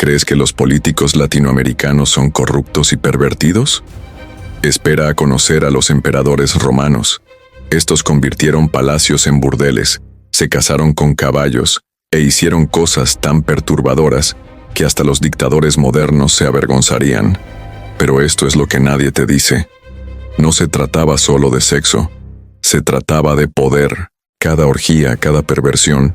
¿Crees que los políticos latinoamericanos son corruptos y pervertidos? Espera a conocer a los emperadores romanos. Estos convirtieron palacios en burdeles, se casaron con caballos e hicieron cosas tan perturbadoras que hasta los dictadores modernos se avergonzarían. Pero esto es lo que nadie te dice. No se trataba solo de sexo, se trataba de poder. Cada orgía, cada perversión,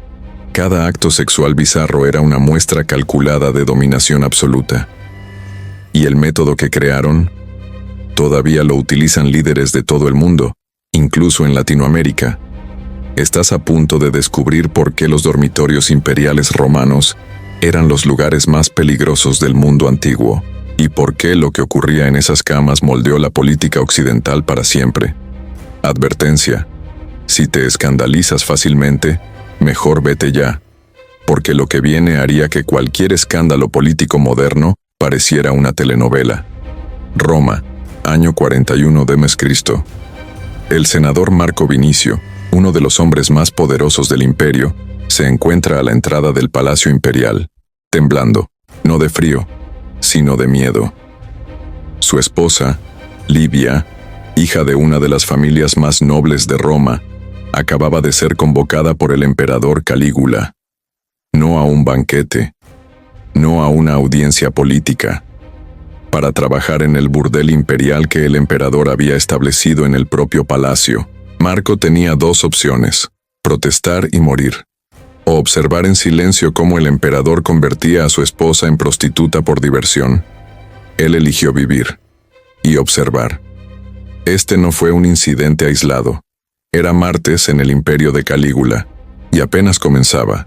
cada acto sexual bizarro era una muestra calculada de dominación absoluta. ¿Y el método que crearon? Todavía lo utilizan líderes de todo el mundo, incluso en Latinoamérica. Estás a punto de descubrir por qué los dormitorios imperiales romanos eran los lugares más peligrosos del mundo antiguo, y por qué lo que ocurría en esas camas moldeó la política occidental para siempre. Advertencia: si te escandalizas fácilmente, mejor vete ya, porque lo que viene haría que cualquier escándalo político moderno pareciera una telenovela. Roma, año 41 d.C. El senador Marco Vinicio, uno de los hombres más poderosos del imperio, se encuentra a la entrada del palacio imperial, temblando, no de frío, sino de miedo. Su esposa, Livia, hija de una de las familias más nobles de Roma, acababa de ser convocada por el emperador Calígula. No a un banquete, no a una audiencia política, para trabajar en el burdel imperial que el emperador había establecido en el propio palacio. Marco tenía dos opciones: protestar y morir, o observar en silencio cómo el emperador convertía a su esposa en prostituta por diversión. Él eligió vivir y observar. Este no fue un incidente aislado. Era martes en el imperio de Calígula, y apenas comenzaba.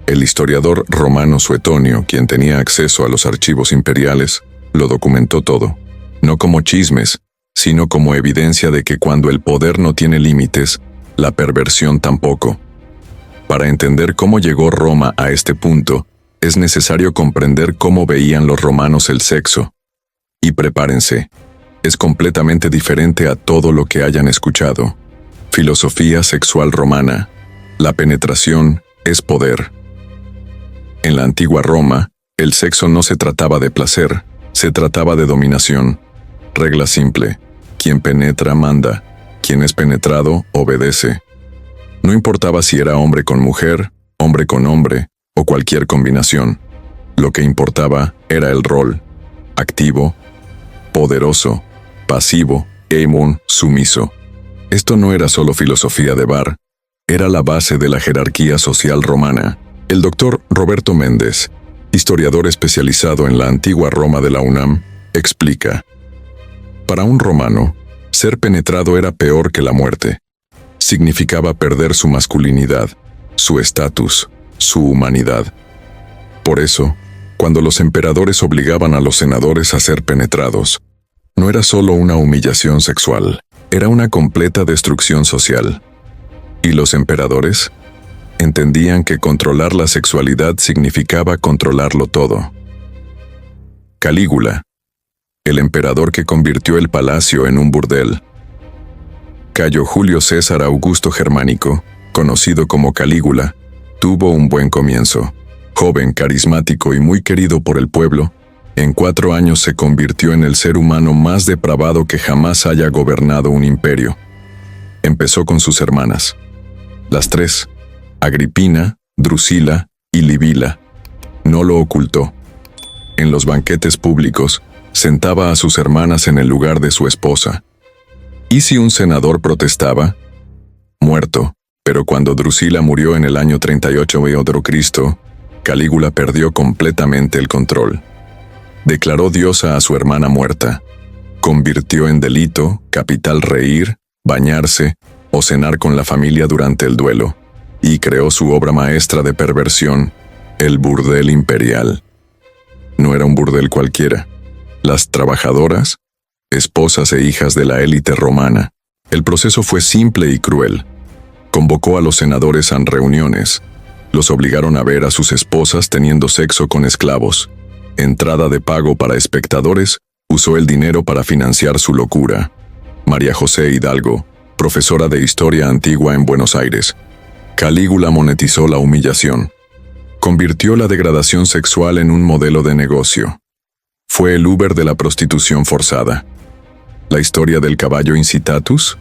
El historiador romano Suetonio, quien tenía acceso a los archivos imperiales, lo documentó todo, no como chismes, sino como evidencia de que cuando el poder no tiene límites, la perversión tampoco. Para entender cómo llegó Roma a este punto, es necesario comprender cómo veían los romanos el sexo. Y prepárense, es completamente diferente a todo lo que hayan escuchado. Filosofía sexual romana. La penetración es poder. En la antigua Roma, el sexo no se trataba de placer, se trataba de dominación. Regla simple: quien penetra manda, quien es penetrado obedece. No importaba si era hombre con mujer, hombre con hombre, o cualquier combinación. Lo que importaba era el rol: activo, poderoso, pasivo, emun, sumiso. Esto no era solo filosofía de bar, era la base de la jerarquía social romana. El doctor Roberto Méndez, historiador especializado en la antigua Roma de la UNAM, explica: para un romano, ser penetrado era peor que la muerte. Significaba perder su masculinidad, su estatus, su humanidad. Por eso, cuando los emperadores obligaban a los senadores a ser penetrados, no era solo una humillación sexual, era una completa destrucción social. ¿Y los emperadores? Entendían que controlar la sexualidad significaba controlarlo todo. Calígula, el emperador que convirtió el palacio en un burdel. Cayo Julio César Augusto Germánico, conocido como Calígula, tuvo un buen comienzo. Joven, carismático y muy querido por el pueblo, en 4 años se convirtió en el ser humano más depravado que jamás haya gobernado un imperio. Empezó con sus hermanas, las 3, Agripina, Drusila y Livila. No lo ocultó. En los banquetes públicos, sentaba a sus hermanas en el lugar de su esposa. ¿Y si un senador protestaba? Muerto. Pero cuando Drusila murió en el año 38 d.C., Calígula perdió completamente el control. Declaró diosa a su hermana muerta. Convirtió en delito capital reír, bañarse o cenar con la familia durante el duelo. Y creó su obra maestra de perversión, el burdel imperial. No era un burdel cualquiera. Las trabajadoras, esposas e hijas de la élite romana. El proceso fue simple y cruel. Convocó a los senadores a reuniones. Los obligaron a ver a sus esposas teniendo sexo con esclavos. Entrada de pago para espectadores, usó el dinero para financiar su locura. María José Hidalgo, profesora de Historia Antigua en Buenos Aires. Calígula monetizó la humillación. Convirtió la degradación sexual en un modelo de negocio. Fue el Uber de la prostitución forzada. La historia del caballo Incitatus,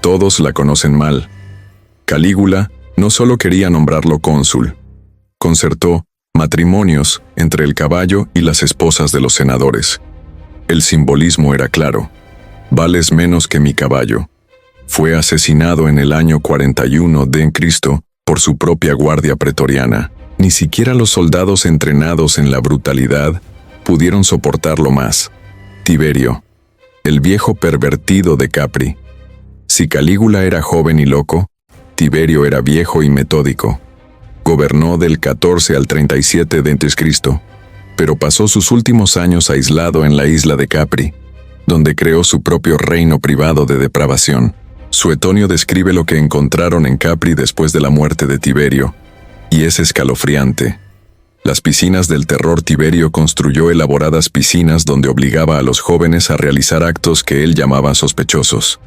todos la conocen mal. Calígula no solo quería nombrarlo cónsul, concertó matrimonios entre el caballo y las esposas de los senadores. El simbolismo era claro. Vales menos que mi caballo. Fue asesinado en el año 41 d.C. por su propia guardia pretoriana. Ni siquiera los soldados entrenados en la brutalidad pudieron soportarlo más. Tiberio, el viejo pervertido de Capri. Si Calígula era joven y loco, Tiberio era viejo y metódico. Gobernó del 14 al 37 d.C., pero pasó sus últimos años aislado en la isla de Capri, donde creó su propio reino privado de depravación. Suetonio describe lo que encontraron en Capri después de la muerte de Tiberio, y es escalofriante. Las piscinas del terror. Tiberio construyó elaboradas piscinas donde obligaba a los jóvenes a realizar actos que él llamaba sospechosos.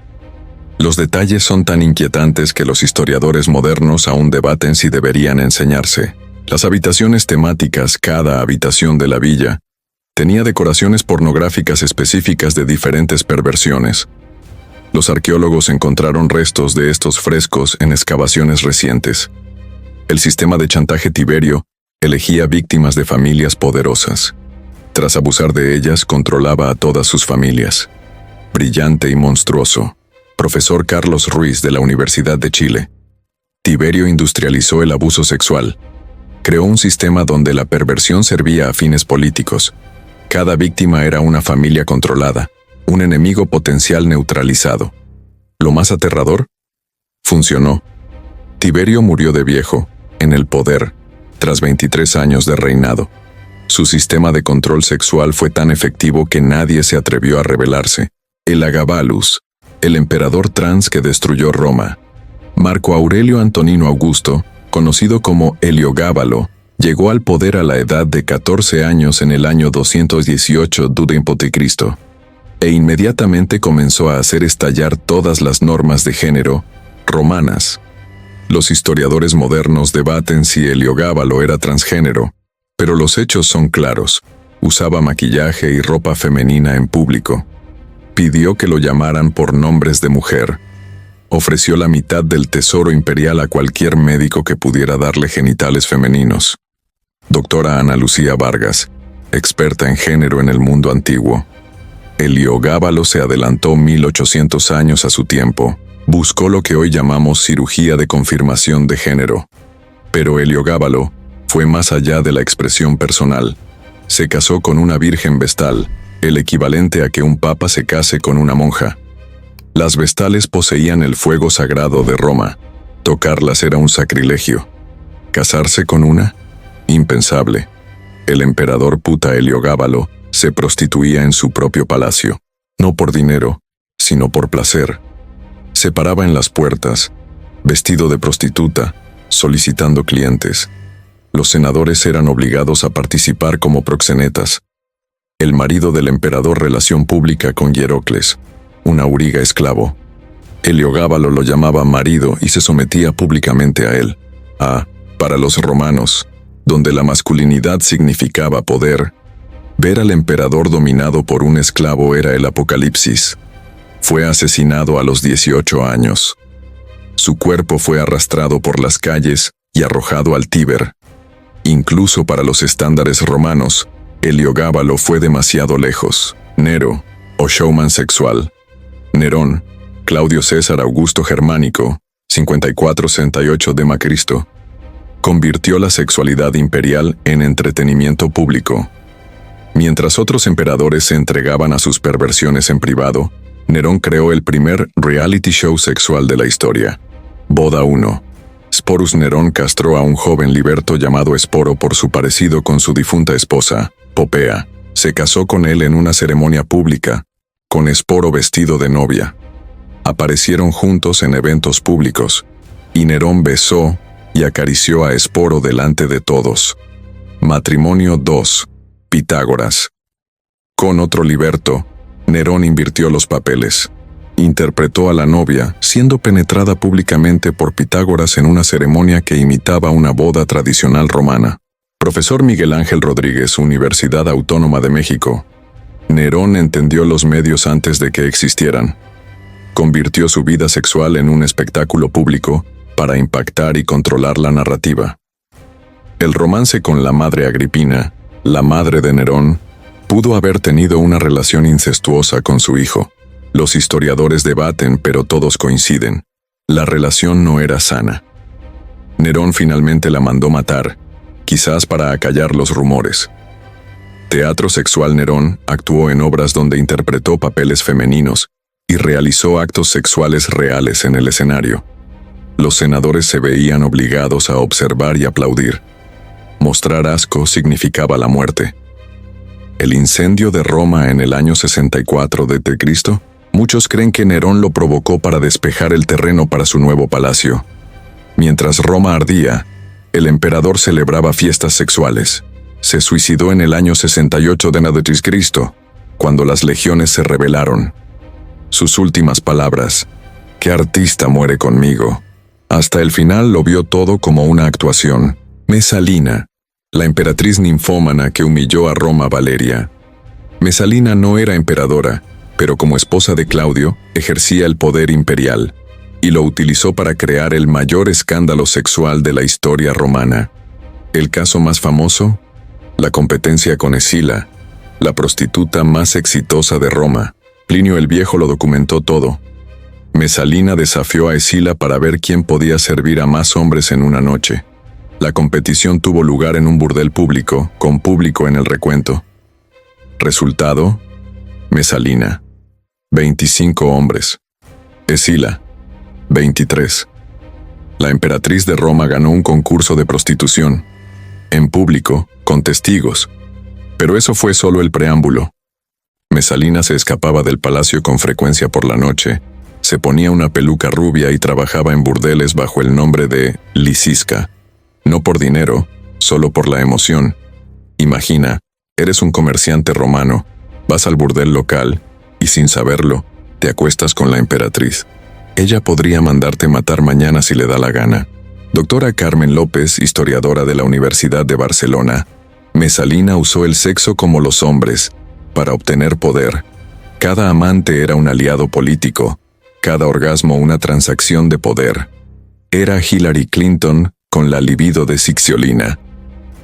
Los detalles son tan inquietantes que los historiadores modernos aún debaten si deberían enseñarse. Las habitaciones temáticas, cada habitación de la villa, tenía decoraciones pornográficas específicas de diferentes perversiones. Los arqueólogos encontraron restos de estos frescos en excavaciones recientes. El sistema de chantaje. Tiberio elegía víctimas de familias poderosas. Tras abusar de ellas, controlaba a todas sus familias. Brillante y monstruoso. Profesor Carlos Ruiz de la Universidad de Chile. Tiberio industrializó el abuso sexual. Creó un sistema donde la perversión servía a fines políticos. Cada víctima era una familia controlada, un enemigo potencial neutralizado. Lo más aterrador, funcionó. Tiberio murió de viejo, en el poder, tras 23 años de reinado. Su sistema de control sexual fue tan efectivo que nadie se atrevió a rebelarse. Elagabalus, el emperador trans que destruyó Roma. Marco Aurelio Antonino Augusto, conocido como Heliogábalo, llegó al poder a la edad de 14 años en el año 218 d.C. e inmediatamente comenzó a hacer estallar todas las normas de género romanas. Los historiadores modernos debaten si Heliogábalo era transgénero, pero los hechos son claros. Usaba maquillaje y ropa femenina en público. Pidió que lo llamaran por nombres de mujer. Ofreció la mitad del tesoro imperial a cualquier médico que pudiera darle genitales femeninos. Doctora Ana Lucía Vargas, experta en género en el mundo antiguo. Heliogábalo se adelantó 1800 años a su tiempo. Buscó lo que hoy llamamos cirugía de confirmación de género. Pero Heliogábalo fue más allá de la expresión personal. Se casó con una virgen vestal, el equivalente a que un papa se case con una monja. Las vestales poseían el fuego sagrado de Roma. Tocarlas era un sacrilegio. ¿Casarse con una? Impensable. El emperador puta Heliogábalo se prostituía en su propio palacio, no por dinero, sino por placer. Se paraba en las puertas, vestido de prostituta, solicitando clientes. Los senadores eran obligados a participar como proxenetas. El marido del emperador relación pública con Hierocles, un auriga esclavo. Heliogábalo lo llamaba marido y se sometía públicamente a él. Para los romanos, donde la masculinidad significaba poder, ver al emperador dominado por un esclavo era el apocalipsis. Fue asesinado a los 18 años. Su cuerpo fue arrastrado por las calles y arrojado al Tíber. Incluso para los estándares romanos, Heliogábalo fue demasiado lejos. Nero, o showman sexual. Nerón, Claudio César Augusto Germánico, 54-68 d.C., convirtió la sexualidad imperial en entretenimiento público. Mientras otros emperadores se entregaban a sus perversiones en privado, Nerón creó el primer reality show sexual de la historia. Boda 1. Sporus Nerón castró a un joven liberto llamado Esporo por su parecido con su difunta esposa, Popea. Se casó con él en una ceremonia pública, con Esporo vestido de novia. Aparecieron juntos en eventos públicos, y Nerón besó y acarició a Esporo delante de todos. Matrimonio 2. Pitágoras. Con otro liberto, Nerón invirtió los papeles. Interpretó a la novia, siendo penetrada públicamente por Pitágoras en una ceremonia que imitaba una boda tradicional romana. Profesor Miguel Ángel Rodríguez, Universidad Autónoma de México. Nerón entendió los medios antes de que existieran. Convirtió su vida sexual en un espectáculo público para impactar y controlar la narrativa. El romance con la madre Agripina, la madre de Nerón, pudo haber tenido una relación incestuosa con su hijo. Los historiadores debaten, pero todos coinciden. La relación no era sana. Nerón finalmente la mandó matar, quizás para acallar los rumores. Teatro sexual. Nerón actuó en obras donde interpretó papeles femeninos y realizó actos sexuales reales en el escenario. Los senadores se veían obligados a observar y aplaudir. Mostrar asco significaba la muerte. El incendio de Roma en el año 64 d.C., muchos creen que Nerón lo provocó para despejar el terreno para su nuevo palacio. Mientras Roma ardía, el emperador celebraba fiestas sexuales. Se suicidó en el año 68 d.C., cuando las legiones se rebelaron. Sus últimas palabras: «¿Qué artista muere conmigo?». Hasta el final lo vio todo como una actuación. Mesalina, la emperatriz ninfómana que humilló a Roma. Valeria. Mesalina no era emperadora, pero como esposa de Claudio, ejercía el poder imperial, y lo utilizó para crear el mayor escándalo sexual de la historia romana. El caso más famoso: la competencia con Escila, la prostituta más exitosa de Roma. Plinio el Viejo lo documentó todo. Mesalina desafió a Escila para ver quién podía servir a más hombres en una noche. La competición tuvo lugar en un burdel público, con público en el recuento. Resultado: Mesalina, 25 hombres. Escila, 23. La emperatriz de Roma ganó un concurso de prostitución, en público, con testigos. Pero eso fue solo el preámbulo. Mesalina se escapaba del palacio con frecuencia por la noche, se ponía una peluca rubia y trabajaba en burdeles bajo el nombre de Lisisca. No por dinero, solo por la emoción. Imagina, eres un comerciante romano, vas al burdel local y sin saberlo, te acuestas con la emperatriz. Ella podría mandarte matar mañana si le da la gana. Doctora Carmen López, historiadora de la Universidad de Barcelona. Mesalina usó el sexo como los hombres, para obtener poder. Cada amante era un aliado político, cada orgasmo una transacción de poder. Era Hillary Clinton con la libido de Cicciolina.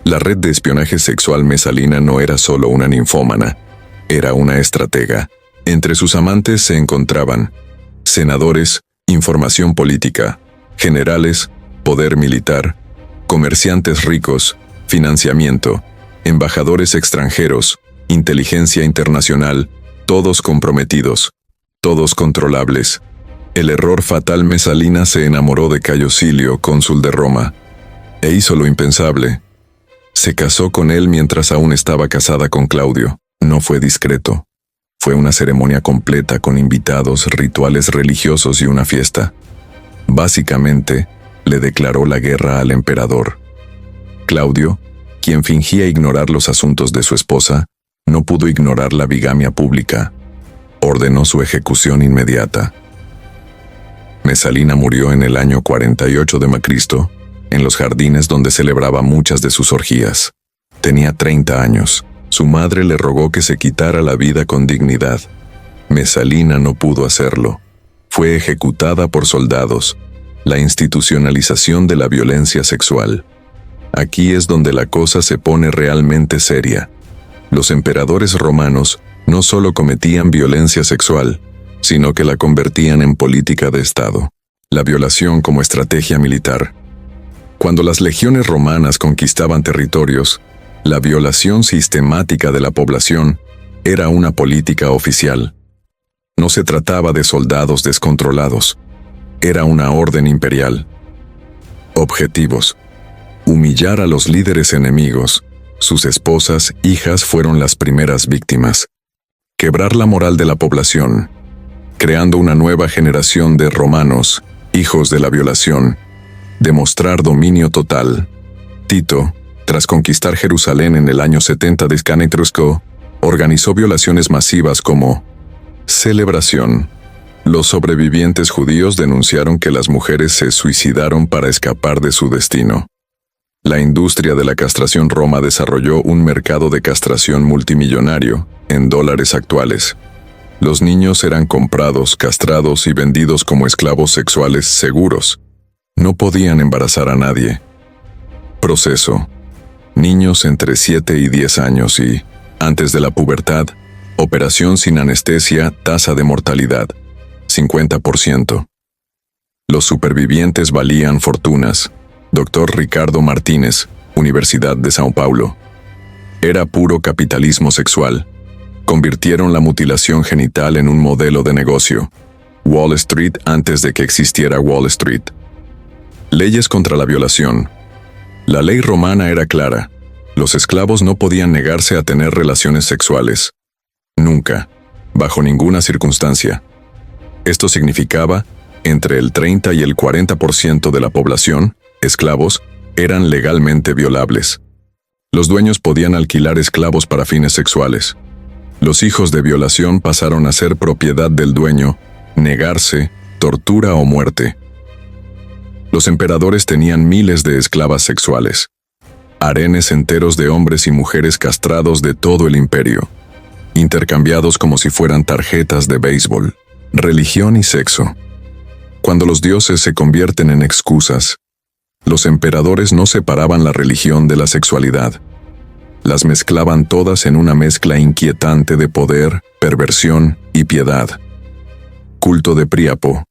La red de espionaje sexual Mesalina no era solo una ninfómana, era una estratega. Entre sus amantes se encontraban senadores, información política, generales, poder militar, comerciantes ricos, financiamiento, embajadores extranjeros, inteligencia internacional, todos comprometidos, todos controlables. El error fatal: Mesalina se enamoró de Cayo Silio, cónsul de Roma, e hizo lo impensable. Se casó con él mientras aún estaba casada con Claudio. No fue discreto. Fue una ceremonia completa con invitados, rituales religiosos y una fiesta. Básicamente, le declaró la guerra al emperador. Claudio, quien fingía ignorar los asuntos de su esposa, no pudo ignorar la bigamia pública. Ordenó su ejecución inmediata. Mesalina murió en el año 48 d.C., en los jardines donde celebraba muchas de sus orgías. Tenía 30 años. Su madre le rogó que se quitara la vida con dignidad. Mesalina no pudo hacerlo. Fue ejecutada por soldados. La institucionalización de la violencia sexual. Aquí es donde la cosa se pone realmente seria. Los emperadores romanos no solo cometían violencia sexual, sino que la convertían en política de Estado. La violación como estrategia militar. Cuando las legiones romanas conquistaban territorios, la violación sistemática de la población era una política oficial. No se trataba de soldados descontrolados. Era una orden imperial. Objetivos: humillar a los líderes enemigos. Sus esposas, hijas fueron las primeras víctimas. Quebrar la moral de la población, creando una nueva generación de romanos, hijos de la violación. Demostrar dominio total. Tito, tras conquistar Jerusalén en el año 70 d.C., organizó violaciones masivas como celebración. Los sobrevivientes judíos denunciaron que las mujeres se suicidaron para escapar de su destino. La industria de la castración Roma desarrolló un mercado de castración multimillonario en dólares actuales. Los niños eran comprados, castrados y vendidos como esclavos sexuales seguros. No podían embarazar a nadie. Proceso. Niños entre 7 y 10 años y, antes de la pubertad, operación sin anestesia, tasa de mortalidad, 50%. Los supervivientes valían fortunas. Dr. Ricardo Martínez, Universidad de São Paulo. Era puro capitalismo sexual. Convirtieron la mutilación genital en un modelo de negocio. Wall Street antes de que existiera Wall Street. Leyes contra la violación. La ley romana era clara. Los esclavos no podían negarse a tener relaciones sexuales. Nunca. Bajo ninguna circunstancia. Esto significaba, entre el 30 y el 40% de la población, esclavos, eran legalmente violables. Los dueños podían alquilar esclavos para fines sexuales. Los hijos de violación pasaron a ser propiedad del dueño, negarse, tortura o muerte. Los emperadores tenían miles de esclavas sexuales. Harenes enteros de hombres y mujeres castrados de todo el imperio, intercambiados como si fueran tarjetas de béisbol, religión y sexo. Cuando los dioses se convierten en excusas, los emperadores no separaban la religión de la sexualidad. Las mezclaban todas en una mezcla inquietante de poder, perversión y piedad. Culto de Príapo.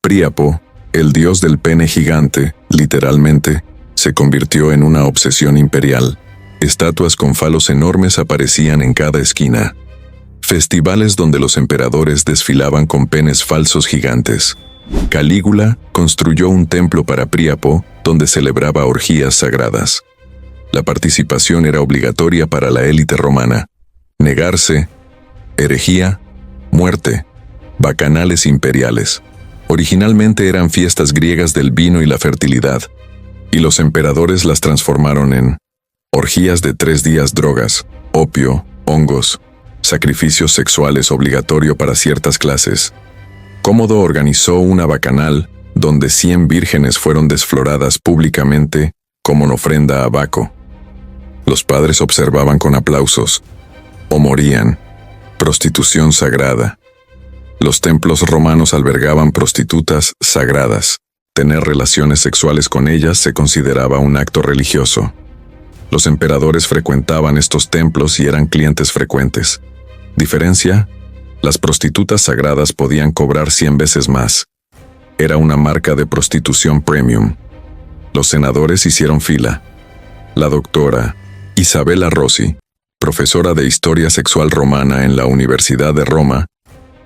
Príapo, el dios del pene gigante, literalmente, se convirtió en una obsesión imperial. Estatuas con falos enormes aparecían en cada esquina. Festivales donde los emperadores desfilaban con penes falsos gigantes. Calígula construyó un templo para Príapo, donde celebraba orgías sagradas. La participación era obligatoria para la élite romana. Negarse, herejía, muerte, bacanales imperiales. Originalmente eran fiestas griegas del vino y la fertilidad, y los emperadores las transformaron en orgías de 3 días, drogas, opio, hongos, sacrificios sexuales obligatorio para ciertas clases. Cómodo organizó una bacanal donde 100 vírgenes fueron desfloradas públicamente como en ofrenda a Baco. Los padres observaban con aplausos, o morían. Prostitución sagrada. Los templos romanos albergaban prostitutas sagradas. Tener relaciones sexuales con ellas se consideraba un acto religioso. Los emperadores frecuentaban estos templos y eran clientes frecuentes. Diferencia: las prostitutas sagradas podían cobrar 100 veces más. Era una marca de prostitución premium. Los senadores hicieron fila. La doctora Isabella Rossi, profesora de Historia Sexual Romana en la Universidad de Roma,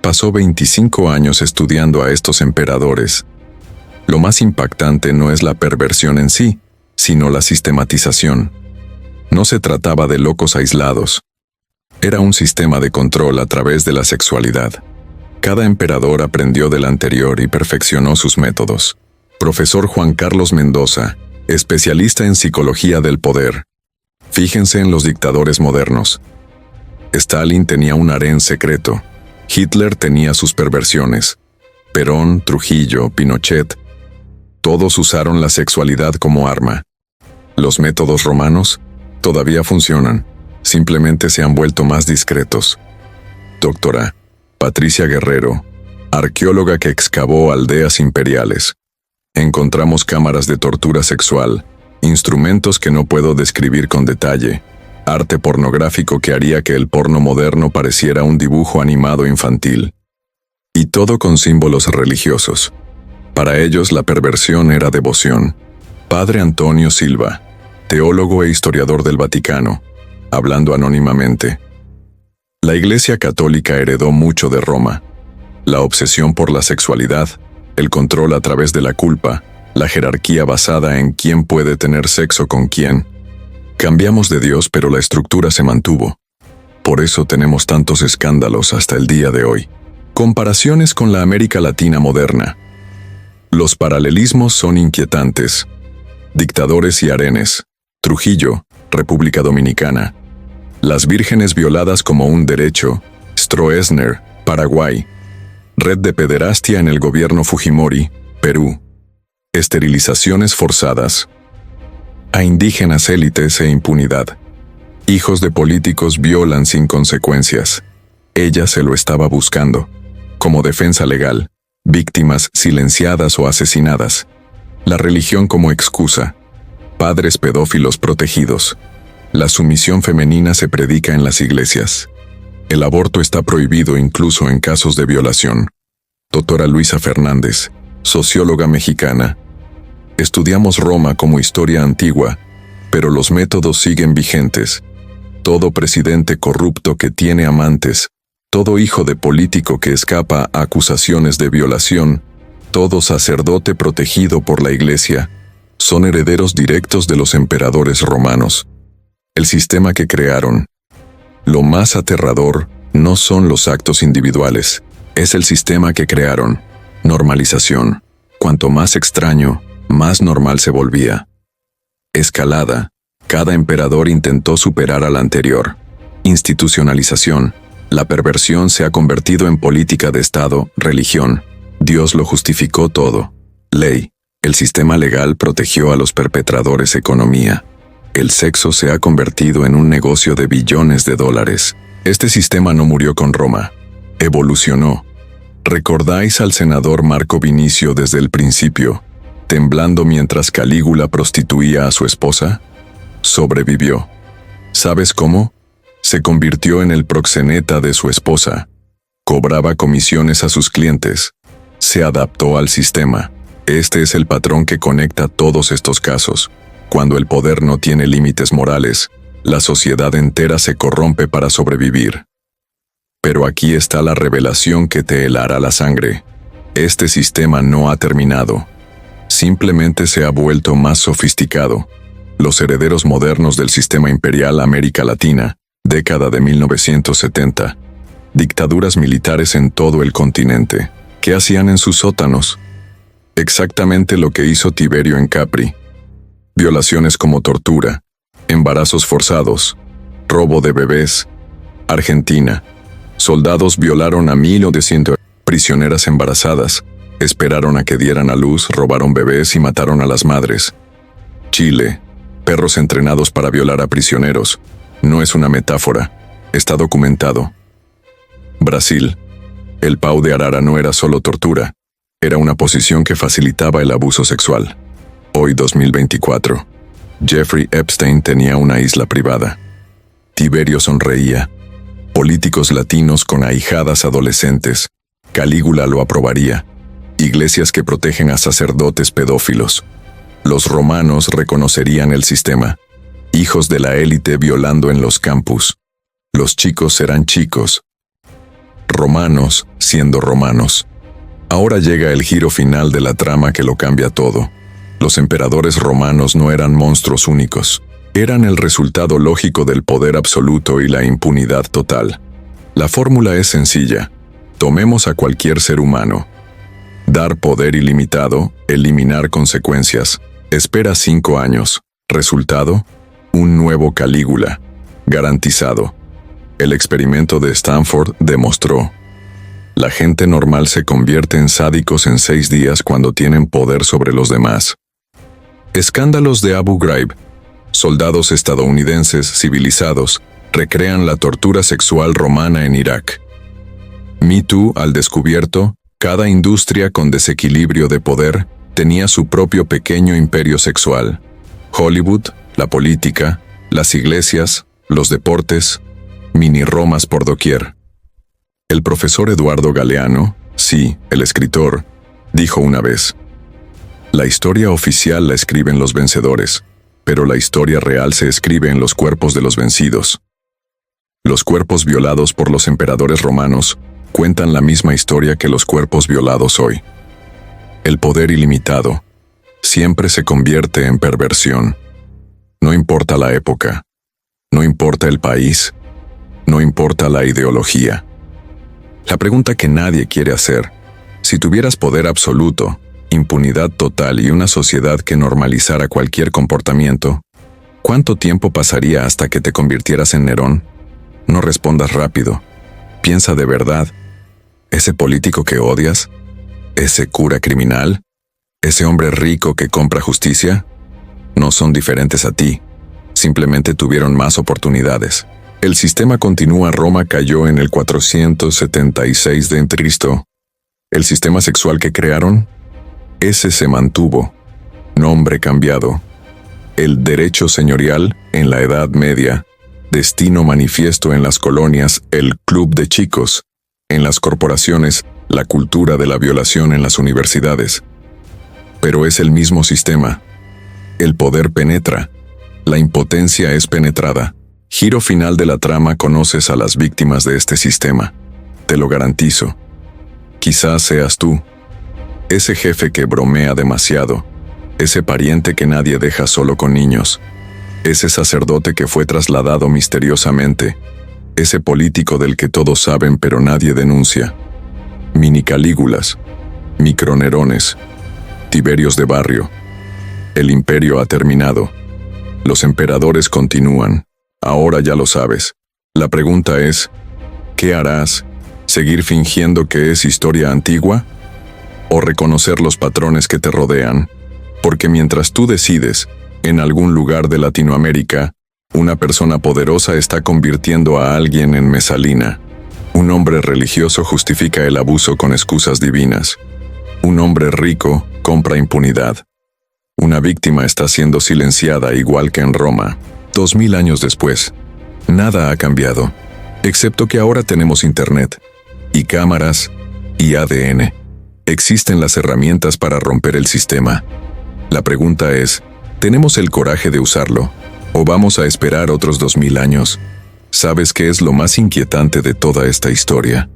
pasó 25 años estudiando a estos emperadores. Lo más impactante no es la perversión en sí, sino la sistematización. No se trataba de locos aislados. Era un sistema de control a través de la sexualidad. Cada emperador aprendió del anterior y perfeccionó sus métodos. Profesor Juan Carlos Mendoza, especialista en psicología del poder. Fíjense en los dictadores modernos. Stalin tenía un harén secreto. Hitler tenía sus perversiones. Perón, Trujillo, Pinochet, todos usaron la sexualidad como arma. Los métodos romanos todavía funcionan, simplemente se han vuelto más discretos. Doctora Patricia Guerrero, arqueóloga que excavó aldeas imperiales. Encontramos cámaras de tortura sexual, instrumentos que no puedo describir con detalle, arte pornográfico que haría que el porno moderno pareciera un dibujo animado infantil. Y todo con símbolos religiosos. Para ellos la perversión era devoción. Padre Antonio Silva, teólogo e historiador del Vaticano, hablando anónimamente. La Iglesia Católica heredó mucho de Roma. La obsesión por la sexualidad, el control a través de la culpa, la jerarquía basada en quién puede tener sexo con quién. Cambiamos de Dios, pero la estructura se mantuvo. Por eso tenemos tantos escándalos hasta el día de hoy. Comparaciones con la América Latina moderna. Los paralelismos son inquietantes. Dictadores y harenes. Trujillo, República Dominicana. Las vírgenes violadas como un derecho. Stroessner, Paraguay. Red de pederastia en el gobierno Fujimori, Perú. Esterilizaciones forzadas. a indígenas élites e impunidad. Hijos de políticos violan sin consecuencias. Ella se lo estaba buscando, como defensa legal, víctimas silenciadas o asesinadas. La religión como excusa. Padres pedófilos protegidos. La sumisión femenina se predica en las iglesias. El aborto está prohibido incluso en casos de violación. Doctora Luisa Fernández, socióloga mexicana. Estudiamos Roma como historia antigua, pero los métodos siguen vigentes. Todo presidente corrupto que tiene amantes, todo hijo de político que escapa a acusaciones de violación, todo sacerdote protegido por la Iglesia, son herederos directos de los emperadores romanos. El sistema que crearon. Lo más aterrador no son los actos individuales, es el sistema que crearon. Normalización. Cuanto más extraño, más normal se volvía. Escalada. Cada emperador intentó superar al anterior. Institucionalización. La perversión se ha convertido en política de Estado, religión. Dios lo justificó todo. Ley. El sistema legal protegió a los perpetradores. Economía. El sexo se ha convertido en un negocio de billones de dólares. Este sistema no murió con Roma. Evolucionó. ¿Recordáis al senador Marco Vinicio desde el principio, temblando mientras Calígula prostituía a su esposa? Sobrevivió. ¿Sabes cómo? Se convirtió en el proxeneta de su esposa. Cobraba comisiones a sus clientes. Se adaptó al sistema. Este es el patrón que conecta todos estos casos. Cuando el poder no tiene límites morales, la sociedad entera se corrompe para sobrevivir. Pero aquí está la revelación que te helará la sangre. Este sistema no ha terminado. Simplemente se ha vuelto más sofisticado. Los herederos modernos del sistema imperial América Latina, década de 1970. Dictaduras militares en todo el continente. ¿Qué hacían en sus sótanos? Exactamente lo que hizo Tiberio en Capri. Violaciones como tortura, embarazos forzados, robo de bebés. Argentina. Soldados violaron a 1.900 prisioneras embarazadas, esperaron a que dieran a luz, robaron bebés y mataron a las madres. Chile. Perros entrenados para violar a prisioneros. No es una metáfora, está documentado. Brasil. El pau de arara no era solo tortura, era una posición que facilitaba el abuso sexual. Hoy 2024. Jeffrey Epstein tenía una isla privada. Tiberio sonreía. Políticos latinos con ahijadas adolescentes. Calígula lo aprobaría. Iglesias que protegen a sacerdotes pedófilos. Los romanos reconocerían el sistema. Hijos de la élite violando en los campus. Los chicos serán chicos. Romanos siendo romanos. Ahora llega el giro final de la trama que lo cambia todo. Los emperadores romanos no eran monstruos únicos. Eran el resultado lógico del poder absoluto y la impunidad total. La fórmula es sencilla. Tomemos a cualquier ser humano. Dar poder ilimitado, eliminar consecuencias. Espera 5 años. Resultado: un nuevo Calígula. Garantizado. El experimento de Stanford demostró. La gente normal se convierte en sádicos en 6 días cuando tienen poder sobre los demás. Escándalos de Abu Ghraib. Soldados estadounidenses civilizados recrean la tortura sexual romana en Irak. Me Too al descubierto, cada industria con desequilibrio de poder tenía su propio pequeño imperio sexual. Hollywood, la política, las iglesias, los deportes, mini Romas por doquier. El profesor Eduardo Galeano, sí, el escritor, dijo una vez: la historia oficial la escriben los vencedores, pero la historia real se escribe en los cuerpos de los vencidos. Los cuerpos violados por los emperadores romanos cuentan la misma historia que los cuerpos violados hoy. El poder ilimitado siempre se convierte en perversión. No importa la época, no importa el país, no importa la ideología. La pregunta que nadie quiere hacer: si tuvieras poder absoluto, impunidad total y una sociedad que normalizara cualquier comportamiento, ¿cuánto tiempo pasaría hasta que te convirtieras en Nerón? No respondas rápido. Piensa de verdad. ¿Ese político que odias? ¿Ese cura criminal? ¿Ese hombre rico que compra justicia? No son diferentes a ti. Simplemente tuvieron más oportunidades. El sistema continúa. Roma cayó en el 476 d.C. El sistema sexual que crearon, ese se mantuvo. Nombre cambiado. El derecho señorial en la Edad Media. Destino manifiesto en las colonias, el club de chicos. En las corporaciones, la cultura de la violación en las universidades. Pero es el mismo sistema. El poder penetra. La impotencia es penetrada. Giro final de la trama. Conoces a las víctimas de este sistema. Te lo garantizo. Quizás seas tú. Ese jefe que bromea demasiado. Ese pariente que nadie deja solo con niños. Ese sacerdote que fue trasladado misteriosamente. Ese político del que todos saben pero nadie denuncia. Mini Calígulas. Micronerones. Tiberios de barrio. El imperio ha terminado. Los emperadores continúan. Ahora ya lo sabes. La pregunta es, ¿qué harás? ¿Seguir fingiendo que es historia antigua? ¿O reconocer los patrones que te rodean? Porque mientras tú decides, en algún lugar de Latinoamérica, una persona poderosa está convirtiendo a alguien en Mesalina. Un hombre religioso justifica el abuso con excusas divinas. Un hombre rico compra impunidad. Una víctima está siendo silenciada igual que en Roma. 2000 años después, nada ha cambiado, excepto que ahora tenemos internet, y cámaras, y ADN. Existen las herramientas para romper el sistema. La pregunta es, ¿tenemos el coraje de usarlo? ¿O vamos a esperar otros 2000 años? ¿Sabes qué es lo más inquietante de toda esta historia?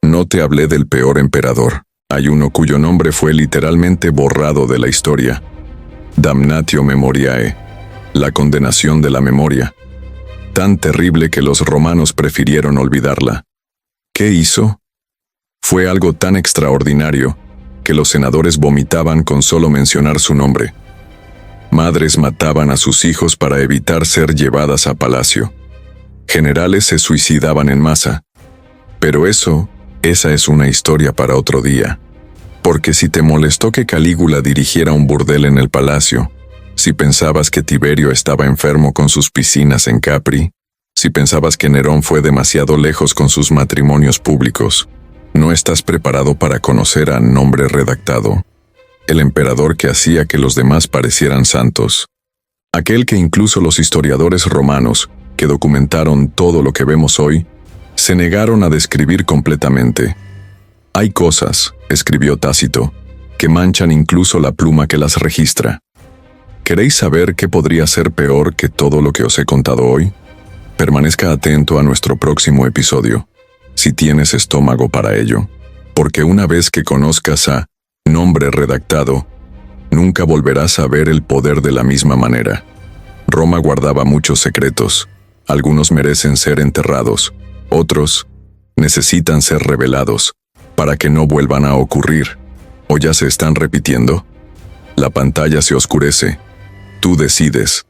No te hablé del peor emperador. Hay uno cuyo nombre fue literalmente borrado de la historia. Damnatio Memoriae, la condenación de la memoria. Tan terrible que los romanos prefirieron olvidarla. ¿Qué hizo? Fue algo tan extraordinario que los senadores vomitaban con solo mencionar su nombre. Madres mataban a sus hijos para evitar ser llevadas a palacio. Generales se suicidaban en masa. Pero esa es una historia para otro día. Porque si te molestó que Calígula dirigiera un burdel en el palacio, si pensabas que Tiberio estaba enfermo con sus piscinas en Capri, si pensabas que Nerón fue demasiado lejos con sus matrimonios públicos, no estás preparado para conocer a Nombre Redactado, el emperador que hacía que los demás parecieran santos. Aquel que incluso los historiadores romanos, que documentaron todo lo que vemos hoy, se negaron a describir completamente. Hay cosas, escribió Tácito, que manchan incluso la pluma que las registra. ¿Queréis saber qué podría ser peor que todo lo que os he contado hoy? Permanezca atento a nuestro próximo episodio, si tienes estómago para ello, porque una vez que conozcas a Nombre Redactado, nunca volverás a ver el poder de la misma manera. Roma guardaba muchos secretos. Algunos merecen ser enterrados, otros necesitan ser revelados para que no vuelvan a ocurrir, o ya se están repitiendo. La pantalla se oscurece. Tú decides.